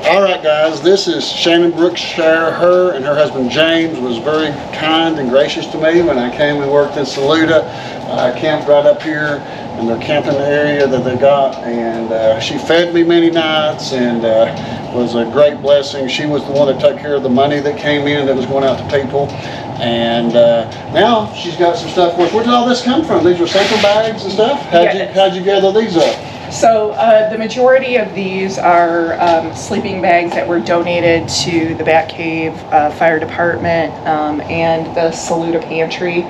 All right, guys, this is Shannon Brookshire. Her and her husband James was very kind and gracious to me when I came and worked in Saluda. I camped right up here in their camping area that they got, and she fed me many nights and was a great blessing. She was the one that took care of the money that came in that was going out to people. And now she's got some stuff. Where did all this come from? These were sample bags and stuff? How'd you gather these up? So the majority of these are sleeping bags that were donated to the Bat Cave Fire Department and the Saluda Pantry.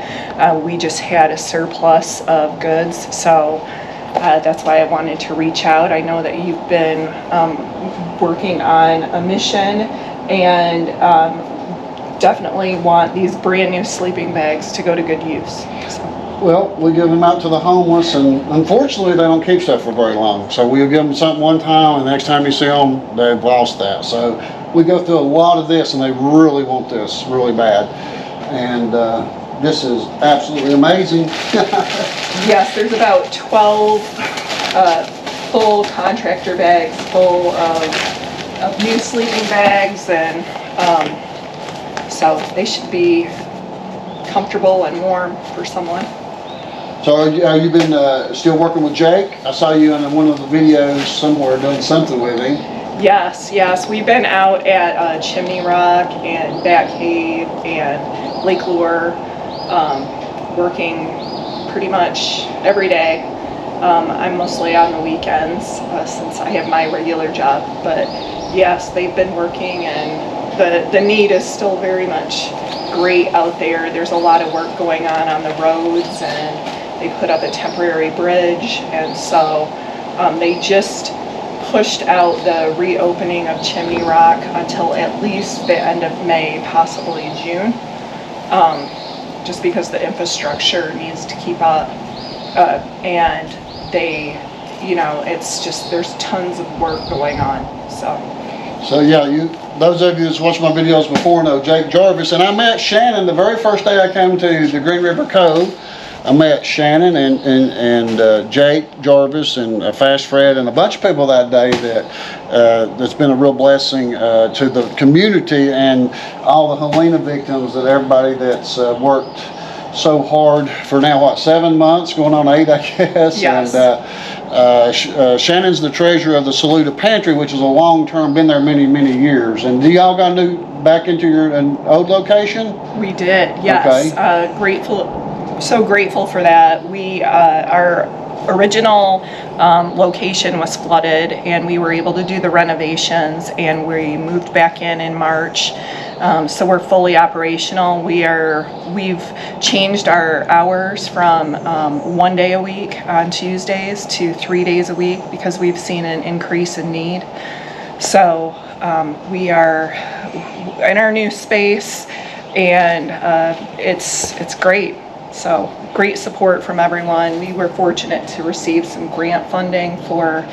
We just had a surplus of goods, so that's why I wanted to reach out. I know that you've been working on a mission and definitely want these brand new sleeping bags to go to good use. So. Well, we give them out to the homeless, and unfortunately they don't keep stuff for very long. So we'll give them something one time, and the next time you see them, they've lost that. So we go through a lot of this, and they really want this really bad. And this is absolutely amazing. Yes, there's about 12 full contractor bags full of new sleeping bags, and so they should be comfortable and warm for someone. So have you been still working with Jake? I saw you in one of the videos somewhere doing something with him. Yes. We've been out at Chimney Rock and Bat Cave and Lake Lure, working pretty much every day. I'm mostly on the weekends since I have my regular job. But yes, they've been working, and the need is still very much great out there. There's a lot of work going on the roads, and they put up a temporary bridge, and so they just pushed out the reopening of Chimney Rock until at least the end of May, possibly June, just because the infrastructure needs to keep up, and they, it's just, there's tons of work going on, So yeah, those of you that's watched my videos before know Jake Jarvis, and I met Shannon the very first day I came to the Green River Cove. I met Shannon and Jake Jarvis and Fast Fred and a bunch of people that day that's been a real blessing to the community and all the Helena victims, that everybody that's worked so hard for now, 7 months, going on 8, I guess. Yes. And Shannon's the treasurer of the Saluda Pantry, which is a long-term, been there many, many years. And do y'all got back into your old location? We did, yes. Okay. So grateful for that. Our original location was flooded, and we were able to do the renovations, and we moved back in March. So we're fully operational. We've changed our hours from 1 day a week on Tuesdays to 3 days a week because we've seen an increase in need. So we are in our new space, and it's great. So great support from everyone. We were fortunate to receive some grant funding for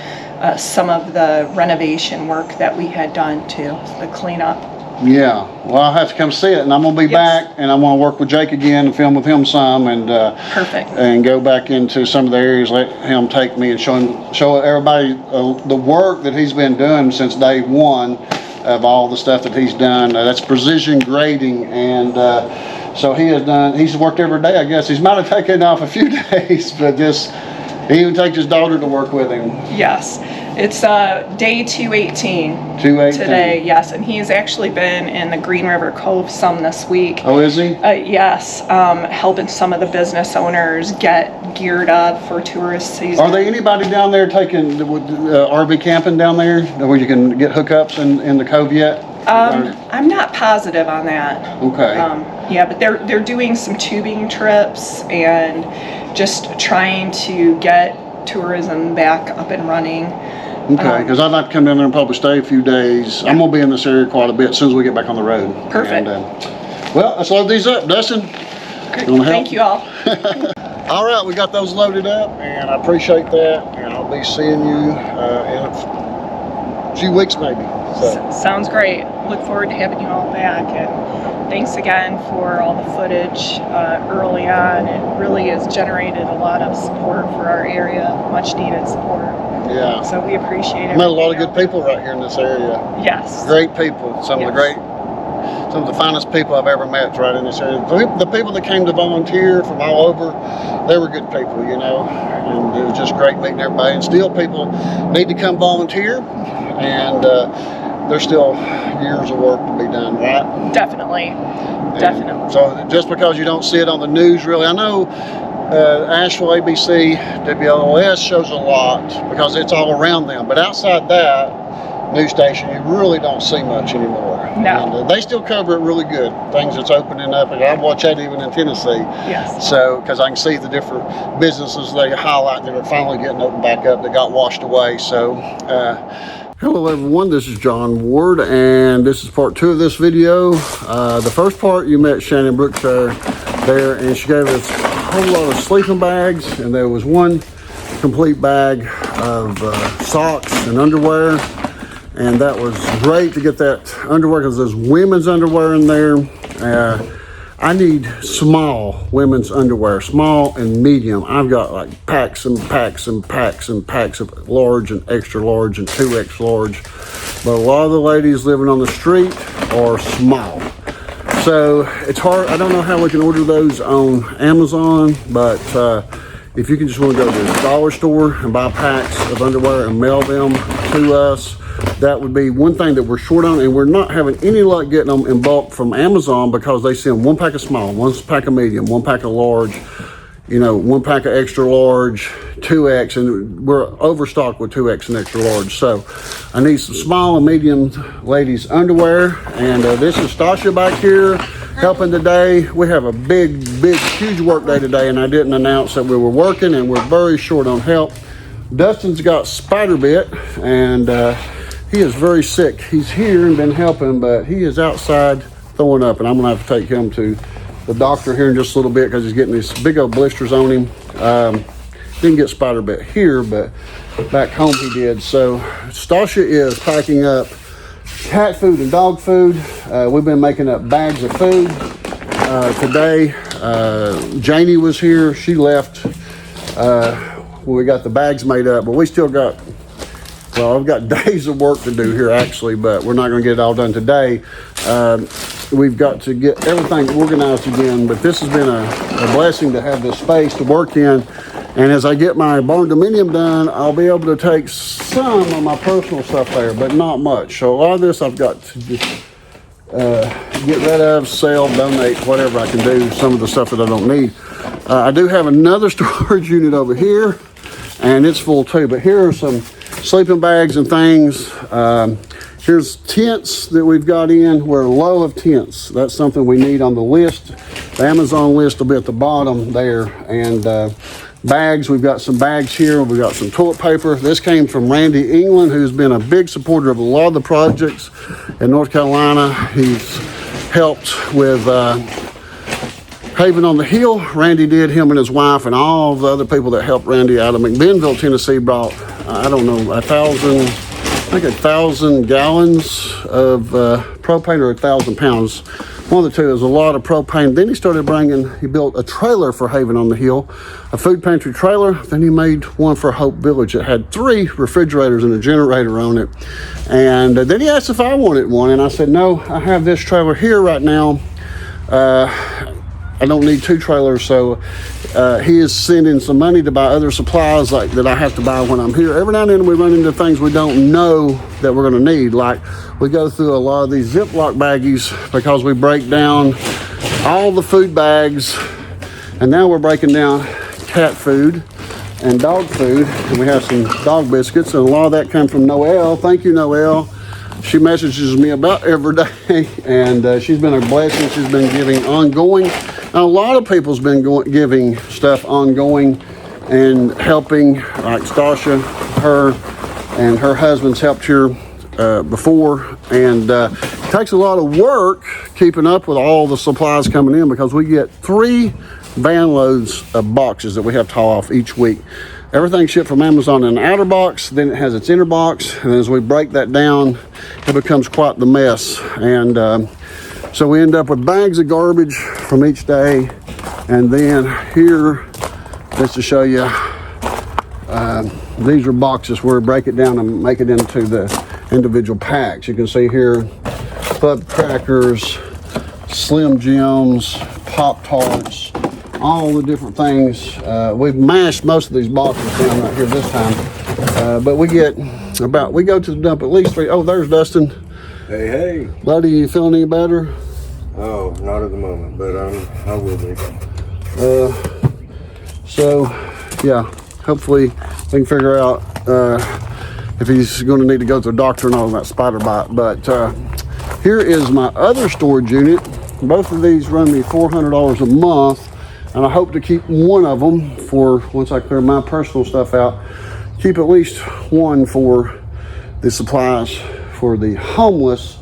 some of the renovation work that we had done too, the cleanup. Yeah, well, I'll have to come see it, and I'm going to be back, and I want to work with Jake again and film with him some, and perfect, and go back into some of the areas, let him take me and show everybody the work that he's been doing since day one of all the stuff that he's done. That's precision grading, and so he's worked every day, I guess. He might have taken off a few days, but he even takes his daughter to work with him. Yes. It's day 218 today, yes, and he's actually been in the Green River Cove some this week. Oh, is he? Yes, helping some of the business owners get geared up for tourist season. Are there anybody down there taking RV camping down there where you can get hookups in the cove yet? I'm not positive on that. Okay. Yeah, but they're doing some tubing trips and just trying to get tourism back up and running. Okay, because I'd like to come down there and probably stay a few days. Yeah. I'm going to be in this area quite a bit as soon as we get back on the road. Perfect. And, well, let's load these up, Dustin. Great. Thank you all. All right, we got those loaded up, and I appreciate that. And I'll be seeing you in a few weeks maybe. So. Sounds great. Look forward to having you all back. And thanks again for all the footage early on. It really has generated a lot of support for our area, much needed support. Yeah. So we appreciate it. Met a lot of good people right here in this area. Yes. Great people. Some of the finest people I've ever met right in this area. The people that came to volunteer from all over, they were good people, you know, and it was just great meeting everybody. And still people need to come volunteer, and there's still years of work to be done, right? Definitely. Definitely. So just because you don't see it on the news, really, I know Asheville ABC, WLS shows a lot because it's all around them. But outside that news station, you really don't see much anymore. No. And they still cover it really good. Things that's opening up, and I watch that even in Tennessee. Yes. So, because I can see the different businesses they highlight that are finally getting opened back up that got washed away. So, hello everyone, this is John Ward, and this is part 2 of this video. The first part, you met Shannon Brookshire there, and she gave us a whole lot of sleeping bags, and there was one complete bag of socks and underwear, and that was great to get that underwear because there's women's underwear in there. I need small women's underwear, small and medium. I've got like packs and packs and packs and packs of large and extra large and 2X large. But a lot of the ladies living on the street are small. So it's hard. I don't know how we can order those on Amazon, but if you can just want to go to the dollar store and buy packs of underwear and mail them to us, that would be one thing that we're short on, and we're not having any luck getting them in bulk from Amazon because they send 1 pack of small, 1 pack of medium, 1 pack of large, you know, 1 pack of extra large, 2X, and we're overstocked with 2X and extra large. So I need some small and medium ladies underwear, and this is Stasha back here helping today. We have a big, huge work day today, and I didn't announce that we were working, and we're very short on help. Dustin's got spider bit, and he is very sick. He's here and been helping, but he is outside throwing up, and I'm gonna have to take him to the doctor here in just a little bit because he's getting these big old blisters on him. Didn't get spider bit here, but back home he did. So Stasha is packing up cat food and dog food. We've been making up bags of food. Today, Janie was here. She left when we got the bags made up, but we still got, well, I've got days of work to do here actually, but we're not going to get it all done today. We've got to get everything organized again, but this has been a blessing to have this space to work in. And as I get my barn dominium done, I'll be able to take some of my personal stuff there, but not much. So a lot of this I've got to just get rid of, sell, donate, whatever I can do, some of the stuff that I don't need. I do have another storage unit over here, and it's full too, but here are some sleeping bags and things. Here's tents that we've got in. We're low of tents. That's something we need on the list. The Amazon list will be at the bottom there. And bags, we've got some bags here. We've got some toilet paper. This came from Randy England, who's been a big supporter of a lot of the projects in North Carolina. He's helped with Haven on the Hill. Randy did, him and his wife, and all the other people that helped Randy out of McBenville, Tennessee, brought, I don't know, 1,000 gallons of propane, or 1,000 pounds. One of the two. There's a lot of propane. Then he started he built a trailer for Haven on the Hill, a food pantry trailer. Then he made one for Hope Village. It had 3 refrigerators and a generator on it. And then he asked if I wanted one, and I said, no, I have this trailer here right now. I don't need 2 trailers, so he is sending some money to buy other supplies like that I have to buy when I'm here. Every now and then we run into things we don't know that we're going to need. Like we go through a lot of these Ziploc baggies because we break down all the food bags, and now we're breaking down cat food and dog food, and we have some dog biscuits, and a lot of that comes from Noelle. Thank you, Noelle. She messages me about every day, and she's been a blessing. She's been giving ongoing. Now, a lot of people's been giving stuff ongoing and helping, like Stasha, her and her husband's helped here before, and it takes a lot of work keeping up with all the supplies coming in because we get 3 van loads of boxes that we have to haul off each week. Everything's shipped from Amazon in an outer box, then it has its inner box, and as we break that down, it becomes quite the mess. And so we end up with bags of garbage from each day. And then here, just to show you, these are boxes where we break it down and make it into the individual packs. You can see here, Club Crackers, Slim Jims, Pop-Tarts, all the different things. We've mashed most of these boxes down right here this time. But we go to the dump at least 3. Oh, there's Dustin. Hey, hey. Buddy, you feeling any better? Oh, not at the moment, but I will be. So, yeah, hopefully we can figure out if he's going to need to go to the doctor and all that spider bite. But here is my other storage unit. Both of these run me $400 a month, and I hope to keep one of them for once I clear my personal stuff out. Keep at least one for the supplies for the homeless.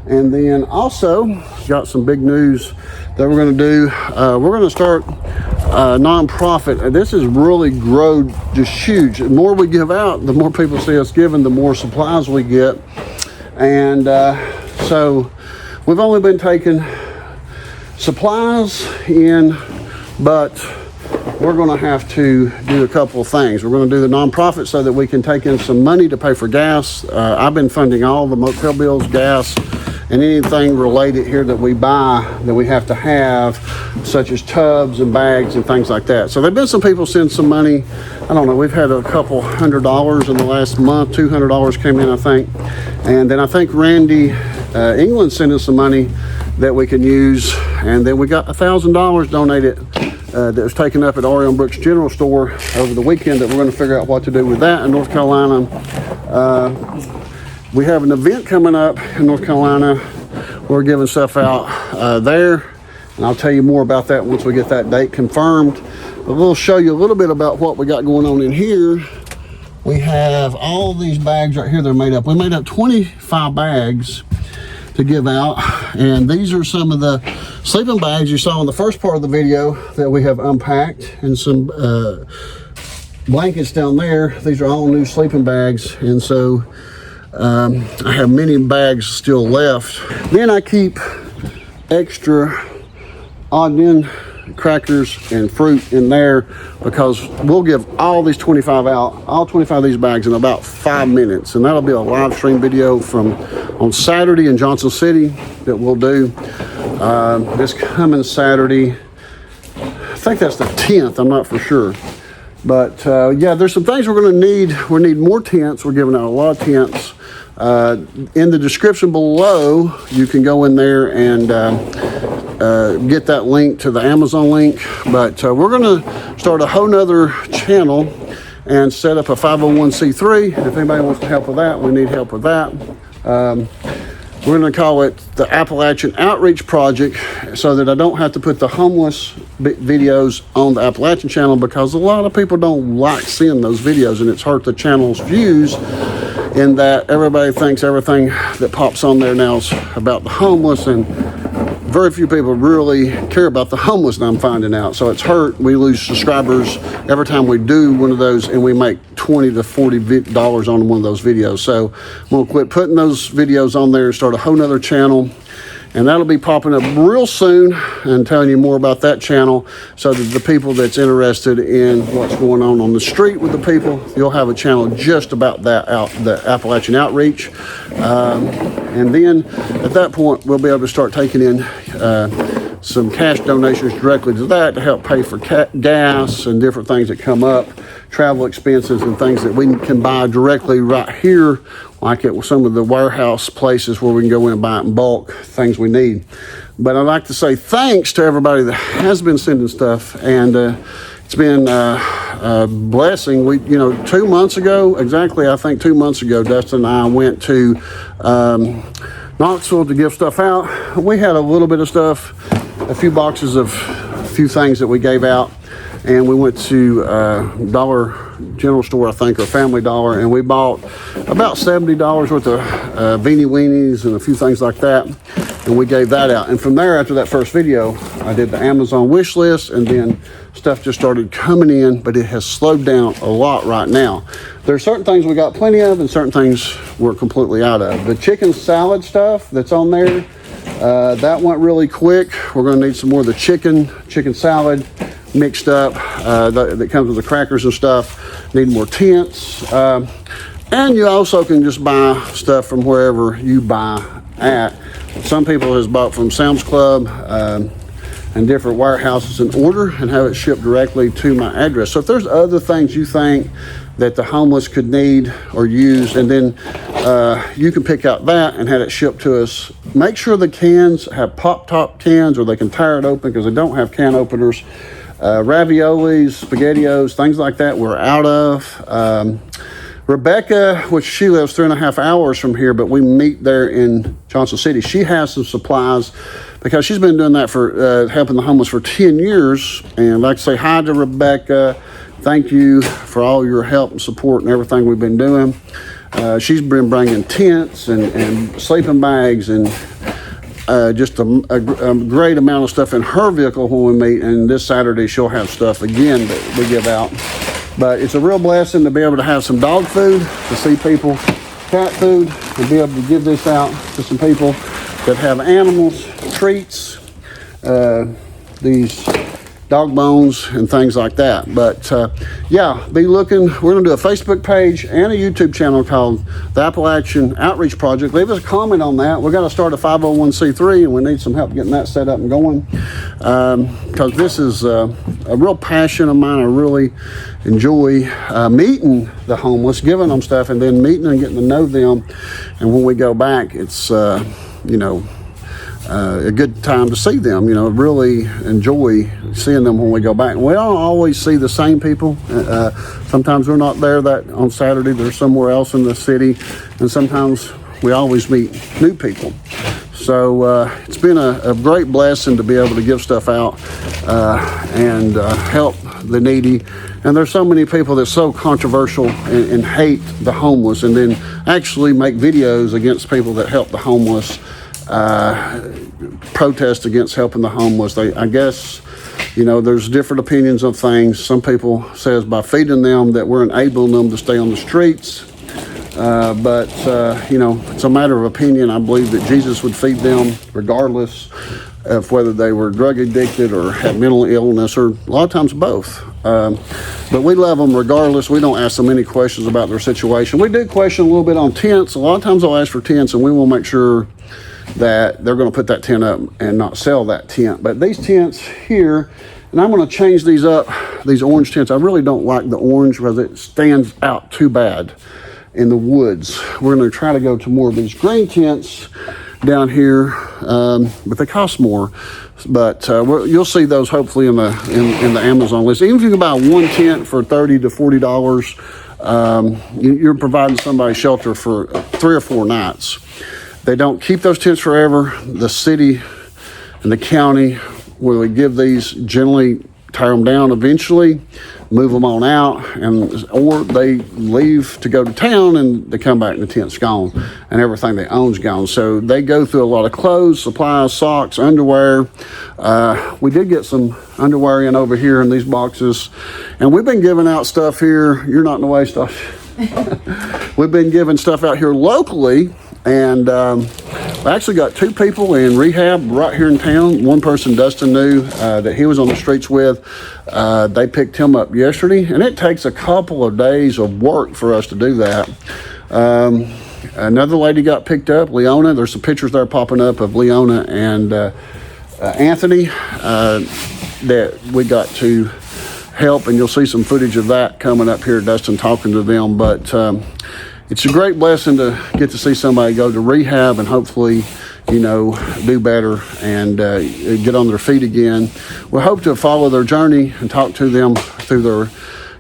And then also got some big news that we're going to do. We're going to start a nonprofit. This has really grown just huge. The more we give out, the more people see us giving, the more supplies we get. And so we've only been taking supplies in, but we're going to have to do a couple of things. We're going to do the nonprofit so that we can take in some money to pay for gas. I've been funding all the motel bills, gas, and anything related here that we buy that we have to have, such as tubs and bags and things like that. So there've been some people send some money. I don't know, we've had a couple $100 in the last month. $200 came in, I think. And then I think Randy England sent us some money that we can use. And then we got $1,000 donated that was taken up at Orion Brooks General Store over the weekend that we're going to figure out what to do with that in North Carolina. We have an event coming up in North Carolina. We're giving stuff out there, and I'll tell you more about that once we get that date confirmed. But we'll show you a little bit about what we got going on in here. We have all these bags right here. They're made up. We made up 25 bags to give out, and these are some of the sleeping bags you saw in the first part of the video that we have unpacked, and some blankets down there. These are all new sleeping bags, and so I have many bags still left. Then I keep extra odd end crackers and fruit in there because we'll give all these 25 out, all 25 of these bags in about 5 minutes, and that'll be a live stream video from on Saturday in Johnson City that we'll do this coming Saturday. I think that's the 10th, I'm not for sure. But yeah, there's some things we're going to need. We need more tents. We're giving out a lot of tents. In the description below, you can go in there and get that link to the Amazon link. But we're going to start a whole nother channel and set up a 501c3. If anybody wants to help with that, we need help with that. We're going to call it the Appalachian Outreach Project so that I don't have to put the homeless videos on the Appalachian channel, because a lot of people don't like seeing those videos, and it's hurt the channel's views in that everybody thinks everything that pops on there now is about the homeless, and very few people really care about the homeless, and I'm finding out. So it's hurt. We lose subscribers every time we do one of those, and we make $20 to $40 on one of those videos. So we'll quit putting those videos on there and start a whole nother channel, and that'll be popping up real soon and telling you more about that channel, so that the people that's interested in what's going on the street with the people, you'll have a channel just about that, the Appalachian Outreach. And then at that point, we'll be able to start taking in some cash donations directly to that to help pay for gas and different things that come up, travel expenses and things that we can buy directly right here, like at some of the warehouse places where we can go in and buy it in bulk, things we need. But I'd like to say thanks to everybody that has been sending stuff, and it's been a blessing. We, 2 months ago, exactly, I think 2 months ago, Dustin and I went to Knoxville to give stuff out. We had a little bit of stuff, a few boxes of a few things that we gave out, and we went to Dollar General Store, I think, or Family Dollar, and we bought about $70 worth of beanie weenies and a few things like that, and we gave that out. And from there, after that first video, I did the Amazon wish list, and then stuff just started coming in, but it has slowed down a lot right now. There's certain things we got plenty of, and certain things we're completely out of. The chicken salad stuff that's on there, that went really quick. We're going to need some more of the chicken salad. mixed up that comes with the crackers and stuff. Need more tents. And you also can just buy stuff from wherever you buy at. Some people has bought from Sam's Club and different warehouses in order and have it shipped directly to my address. So if there's other things you think that the homeless could need or use, and then you can pick out that and have it shipped to us. Make sure the cans have pop-top cans, or they can tear it open because they don't have can openers. Raviolis, SpaghettiOs, things like that we're out of. Rebecca, which she lives 3.5 hours from here, but we meet there in Johnson City. She has some supplies because she's been doing that for helping the homeless for 10 years. And I'd like to say hi to Rebecca. Thank you for all your help and support and everything we've been doing. She's been bringing tents and sleeping bags and just a great amount of stuff in her vehicle when we meet. And this Saturday she'll have stuff again that we give out. But it's a real blessing to be able to have some dog food, to see people, cat food, and be able to give this out to some people that have animals, treats, these dog bones and things like that. But yeah, be looking. We're going to do a Facebook page and a YouTube channel called the Appalachian Outreach Project. Leave us a comment on that. We've got to start a 501c3 and we need some help getting that set up and going, because this is a real passion of mine. I really enjoy meeting the homeless, giving them stuff, and then meeting and getting to know them. And when we go back, it's you know, a good time to see them. You know, really enjoy seeing them when we go back. We don't always see the same people. Sometimes we're not there that on Saturday. They're somewhere else in the city, and sometimes we always meet new people. So it's been a great blessing to be able to give stuff out and help the needy. And there's so many people that's so controversial and hate the homeless, and then actually make videos against people that help the homeless, protest against helping the homeless. I guess, you know, there's different opinions of things. Some people says by feeding them that we're enabling them to stay on the streets. But you know, it's a matter of opinion. I believe that Jesus would feed them regardless of whether they were drug addicted or had mental illness, or a lot of times both. But we love them regardless. We don't ask them any questions about their situation. We do question a little bit on tents. A lot of times I'll ask for tents, and we will make sure that they're going to put that tent up and not sell that tent. But these tents here, and I'm going to change these up, these orange tents. I really don't like the orange because it stands out too bad in the woods. We're going to try to go to more of these green tents down here, but they cost more. But you'll see those hopefully in the Amazon list. Even if you can buy one tent for $30 to $40, you're providing somebody shelter for 3 or 4 nights. They don't keep those tents forever. The city and the county, where we give these, generally tear them down eventually, move them on out, or they leave to go to town and they come back and the tent's gone and everything they own's gone. So they go through a lot of clothes, supplies, socks, underwear. We did get some underwear in over here in these boxes, and we've been giving out stuff here. You're not in the way, stuff. We've been giving stuff out here locally. And I actually got 2 people in rehab right here in town. One person Dustin knew that he was on the streets with. They picked him up yesterday, and it takes a couple of days of work for us to do that. Another lady got picked up, Leona. There's some pictures there popping up of Leona and Anthony that we got to help, and you'll see some footage of that coming up here, Dustin talking to them. But it's a great blessing to get to see somebody go to rehab and hopefully, you know, do better and get on their feet again. We hope to follow their journey and talk to them through their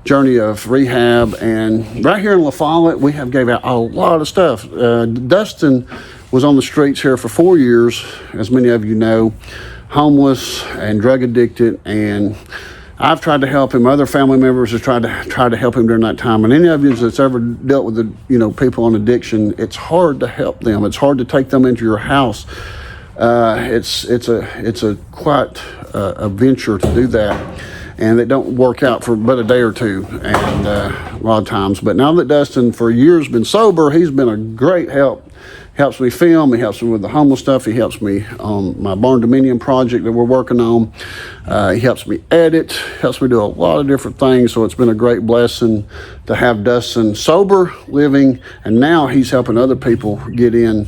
journey of rehab. And right here in LaFollette, we have gave out a lot of stuff. Dustin was on the streets here for 4 years, as many of you know, homeless and drug addicted, and I've tried to help him. Other family members have tried to help him during that time. And any of you that's ever dealt with people on addiction, it's hard to help them. It's hard to take them into your house. It's a quite a venture to do that, and it don't work out for but a day or two, and a lot of times. But now that Dustin for years been sober, he's been a great help helps me film. He helps me with the homeless stuff. He helps me on my barn dominion project that we're working on. He helps me edit, helps me do a lot of different things. So it's been a great blessing to have Dustin sober living, and now he's helping other people get in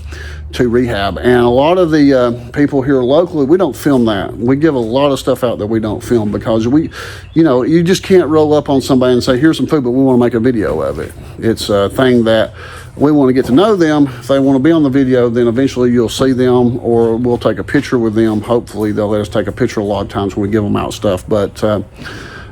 to rehab. And a lot of the people here locally, we don't film that. We give a lot of stuff out that we don't film because you just can't roll up on somebody and say, here's some food, but we want to make a video of it. It's a thing that we want to get to know them. If they want to be on the video, then eventually you'll see them, or we'll take a picture with them. Hopefully they'll let us take a picture a lot of times when we give them out stuff. But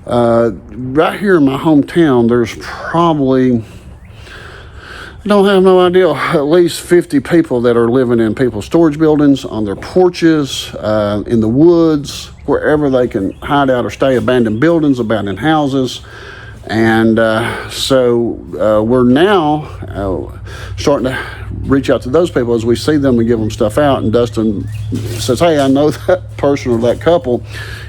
right here in my hometown, there's probably, I don't have no idea, at least 50 people that are living in people's storage buildings, on their porches, in the woods, wherever they can hide out or stay, abandoned buildings, abandoned houses. And so we're now starting to reach out to those people as we see them and give them stuff out. And Dustin says, hey, I know that person or that couple.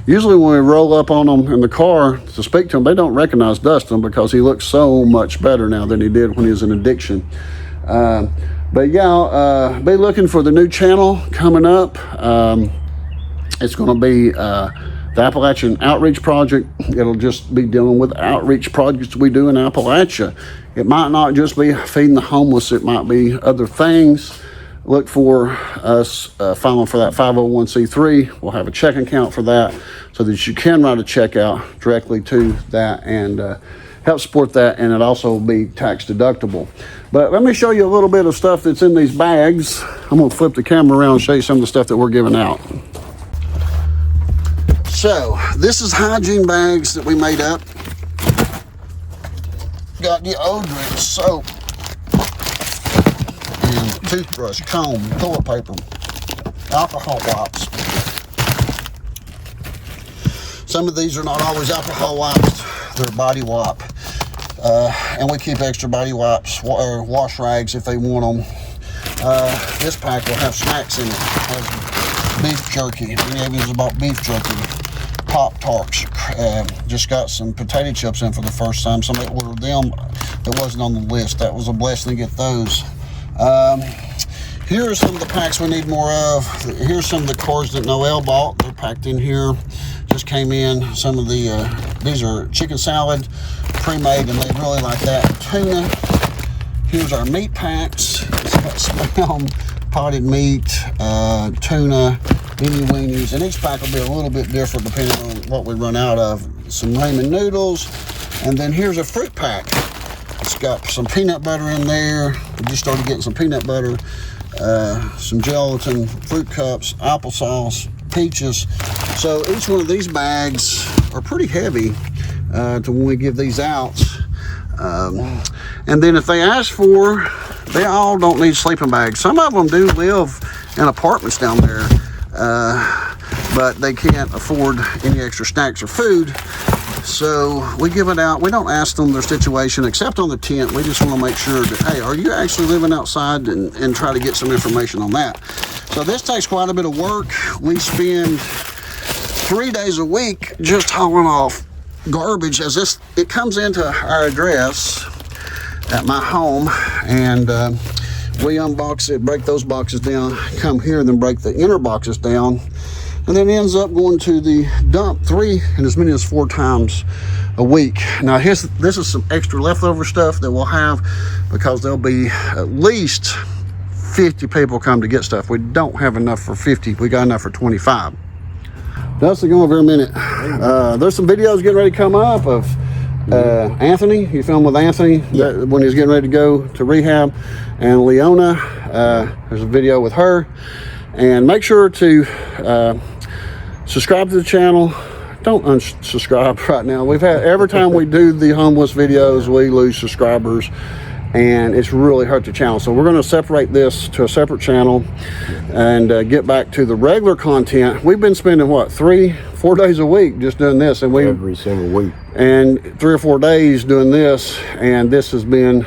Usually when we roll up on them in the car to speak to them, they don't recognize Dustin because he looks so much better now than he did when he was in addiction. But yeah, be looking for the new channel coming up. It's going to be the Appalachian Outreach Project. It'll just be dealing with outreach projects we do in Appalachia. It might not just be feeding the homeless. It might be other things. Look for us filing for that 501c3. We'll have a checking account for that so that you can write a check out directly to that and help support that, and it also will be tax deductible. But let me show you a little bit of stuff that's in these bags. I'm going to flip the camera around and show you some of the stuff that we're giving out. So this is hygiene bags that we made up. Got deodorant, soap, and toothbrush, comb, toilet paper, alcohol wipes. Some of these are not always alcohol wipes, they're body wipe. And we keep extra body wipes or wash rags if they want them. This pack will have snacks in it. Has beef jerky. Many of you bought beef jerky. Pop-Tarts. Just got some potato chips in for the first time. Somebody ordered them that wasn't on the list. That was a blessing to get those. Here are some of the packs we need more of. Here's some of the cords that Noel bought. They're packed in here. Just came in. Some of the, these are chicken salad, pre-made, and they really like that. Tuna. Here's our meat packs. It's got spam, potted meat, tuna, mini weenies, and each pack will be a little bit different depending on what we run out of. Some ramen noodles, and then here's a fruit pack. It's got some peanut butter in there. We just started getting some peanut butter, some gelatin, fruit cups, applesauce, peaches. So each one of these bags are pretty heavy to when we give these out. And then if they ask for, they all don't need sleeping bags. Some of them do live in apartments down there, but they can't afford any extra snacks or food. So we give it out. We don't ask them their situation, except on the tent. We just want to make sure that, hey, are you actually living outside, and try to get some information on that. So this takes quite a bit of work. We spend 3 days a week just hauling off garbage, as it comes into our address at my home, and we unbox it, break those boxes down, come here, and then break the inner boxes down, and then it ends up going to the dump 3 and as many as 4 times a week. Now this is some extra leftover stuff that we'll have, because there'll be at least 50 people come to get stuff. We don't have enough for 50. We got enough for 25. Dustin, go over here a minute. There's some videos getting ready to come up of Anthony. You filmed with Anthony when he was getting ready to go to rehab, and Leona. There's a video with her. And make sure to subscribe to the channel. Don't unsubscribe right now. We've had, every time we do the homeless videos, we lose subscribers, and it's really hurt the channel. So we're going to separate this to a separate channel and get back to the regular content. We've been spending what, 3-4 days a week just doing this, and every single week, and 3 or 4 days doing this, and this has been,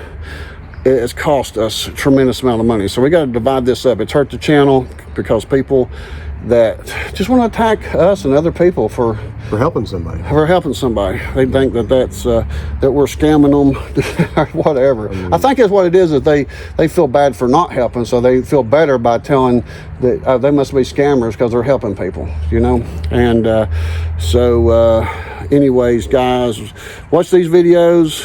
it's cost us a tremendous amount of money. So we got to divide this up. It's hurt the channel because people that just want to attack us and other people for helping somebody. They think that that's that we're scamming them or whatever. I think that's what it is, that they feel bad for not helping, so they feel better by telling that they must be scammers because they're helping people, you know. And anyways, guys, watch these videos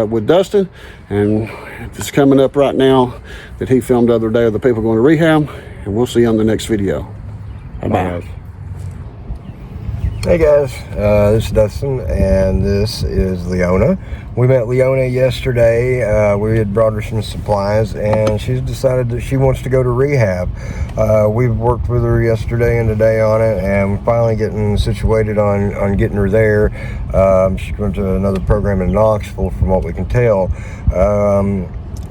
with Dustin, and it's coming up right now that he filmed the other day of the people going to rehab, and we'll see you on the next video. Bye. Hey guys, this is Dustin and this is Leona. We met Leona yesterday. We had brought her some supplies and she's decided that she wants to go to rehab. We've worked with her yesterday and today on it, and we're finally getting situated on getting her there. She's going to another program in Knoxville from what we can tell.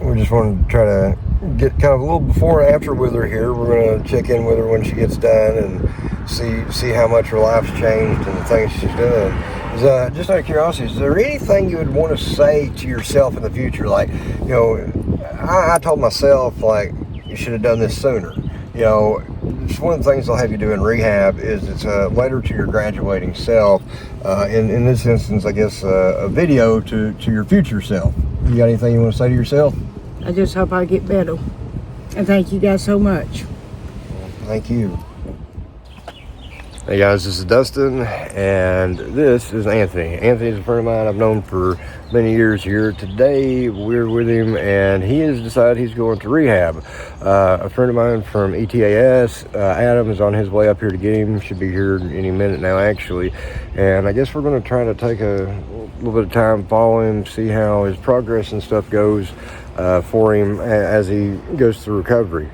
We just wanted to try to get kind of a little before and after with her here. We're going to check in with her when she gets done and see how much her life's changed and the things she's doing. Just out of curiosity, is there anything you would want to say to yourself in the future? Like, you know, I told myself, like, you should have done this sooner. You know, it's one of the things they'll have you do in rehab is it's a letter to your graduating self. In this instance, I guess a video to your future self. You got anything you want to say to yourself? I just hope I get better. And thank you guys so much. Thank you. Hey guys, this is Dustin and this is Anthony. Anthony's a friend of mine I've known for many years here. Today we're with him and he has decided he's going to rehab. A friend of mine from ETAS, Adam, is on his way up here to get him. Should be here any minute now actually. And I guess we're going to try to take a little bit of time, follow him, see how his progress and stuff goes for him as he goes through recovery.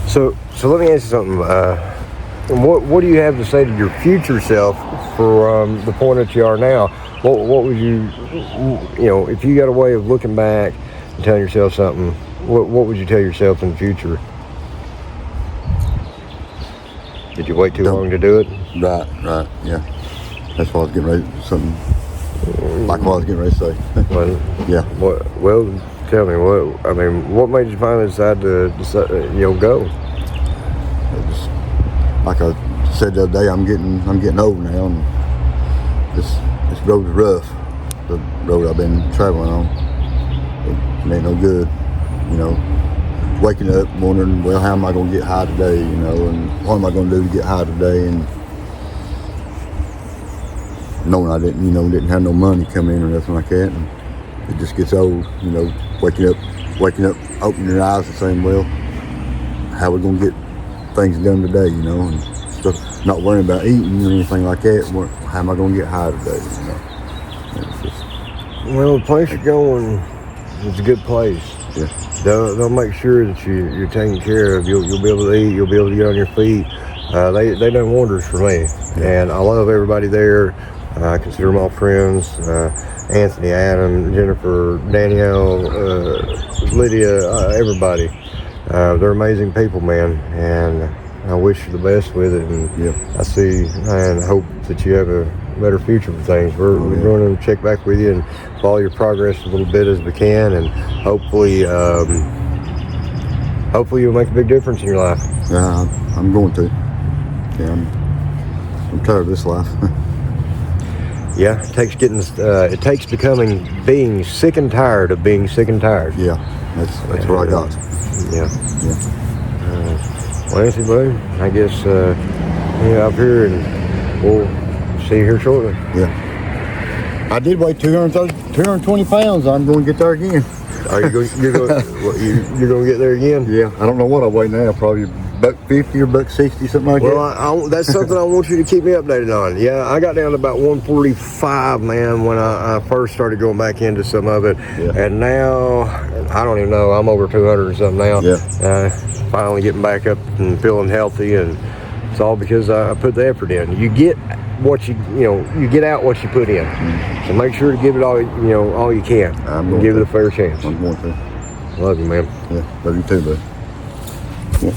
So let me ask you something. What do you have to say to your future self for the point that you are now? What would you know, if you got a way of looking back and telling yourself something, what would you tell yourself in the future? Did you wait too long to do it? Right, yeah. That's what I was getting ready, something like what I was getting ready to say. Well, yeah. Well, tell me, what made you finally decide to go? Like I said the other day, I'm getting old now, and this road is rough. The road I've been traveling on, it ain't no good. You know, waking up wondering, well, how am I going to get high today? You know, and what am I going to do to get high today? And knowing I didn't have no money come in or nothing like that, and it just gets old. You know, waking up, opening your eyes and saying, well, how are we going to get things done today, you know, and stuff, not worrying about eating or anything like that. How am I going to get high today, you know? Well, the place you're going is a good place. Yeah. They'll make sure that you're taken care of. You'll be able to eat. You'll be able to get on your feet. They done wonders for me, and I love everybody there. I consider them all friends. Anthony, Adam, Jennifer, Danielle, Lydia, everybody. They're amazing people, man, and I wish you the best with it. And I see and hope that you have a better future for things. We're going to check back with you and follow your progress a little bit as we can, and hopefully you'll make a big difference in your life. Yeah, I'm going to. Yeah, I'm tired of this life. Yeah, it takes being sick and tired of being sick and tired. Yeah, that's what I got. Yeah. Well, Anthony, buddy, I guess up here, and we'll see you here shortly. Yeah. I did weigh 220 pounds. I'm going to get there again. Are you going? You're going to get there again? Yeah. I don't know what I weigh now. Probably $150 or $160, something like that. Well, that's something I want you to keep me updated on. Yeah, I got down to about 145, man, when I first started going back into some of it. Yeah. And now, I don't even know, I'm over 200 or something now. Yeah. Finally getting back up and feeling healthy, and it's all because I put the effort in. You get what you get out what you put in. Mm-hmm. So make sure to give it all you can. Give it a fair chance. I'm going to. Love you, man. Yeah, love you too, bud. Yeah.